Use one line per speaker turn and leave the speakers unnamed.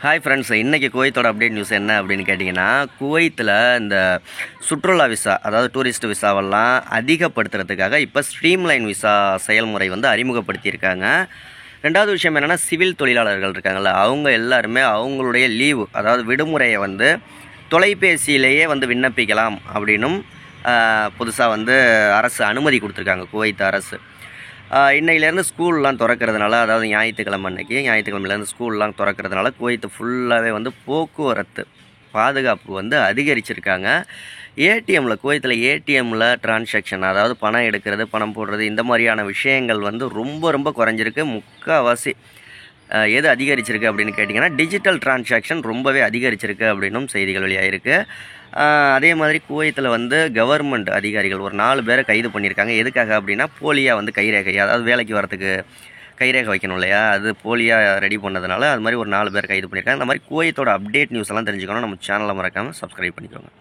Hi friends, இன்றைக்கி குவைத்தோட update news என்ன அப்படின்னு கேட்டிங்கன்னா, குவைத்தில் இந்த சுற்றுலா விசா, அதாவது டூரிஸ்ட் விசாவெல்லாம் அதிகப்படுத்துறதுக்காக இப்போ ஸ்ட்ரீம்லைன் விசா செயல்முறை வந்து அறிமுகப்படுத்தியிருக்காங்க. ரெண்டாவது விஷயம் என்னென்னா, சிவில் தொழிலாளர்கள் இருக்காங்கள்ல, அவங்க எல்லாருமே அவங்களுடைய லீவு, அதாவது விடுமுறையை வந்து தொலைபேசியிலேயே வந்து விண்ணப்பிக்கலாம் அப்படின்னும் புதுசாக வந்து அரசு அனுமதி கொடுத்துருக்காங்க, குவைத் அரசு. இன்னையிலேருந்து ஸ்கூல்லாம் திறக்கிறதுனால, அதாவது ஞாயிற்றுக்கிழமையிலேருந்து ஸ்கூல்லாம் திறக்கிறதுனால குவைத்து ஃபுல்லாகவே வந்து போக்குவரத்து பாதுகாப்பு வந்து அதிகரிச்சிருக்காங்க. ஏடிஎம்மில், குவைத்தில் ஏடிஎம்மில் டிரான்சாக்ஷன், அதாவது பணம் எடுக்கிறது, பணம் போடுறது, இந்த மாதிரியான விஷயங்கள் வந்து ரொம்ப ரொம்ப குறைஞ்சிருக்கு. முக்கால்வாசி எது அதிகரிச்சிருக்கு அப்படின்னு கேட்டிங்கன்னா, டிஜிட்டல் டிரான்சாக்ஷன் ரொம்பவே அதிகரிச்சிருக்கு அப்படின்னும் செய்திகள் வெளியாகிருக்கு. அதே மாதிரி குவைத்தில் வந்து கவர்மெண்ட் அதிகாரிகள் ஒரு 4 பேரை கைது பண்ணியிருக்காங்க. எதுக்காக அப்படின்னா, போலியாக வந்து கைரேகை, அதாவது வேலைக்கு வரத்துக்கு கைரேகை வைக்கணும் இல்லையா, அது போலியாக ரெடி பண்ணதுனால அது மாதிரி ஒரு 4 பேர் கைது பண்ணியிருக்காங்க. இந்த மாதிரி குவைத்தோட அப்டேட் நியூஸ் எல்லாம் தெரிஞ்சுக்கணும், நம்ம சேனலை மறக்காமல் சப்ஸ்கிரைப் பண்ணிக்கோங்க.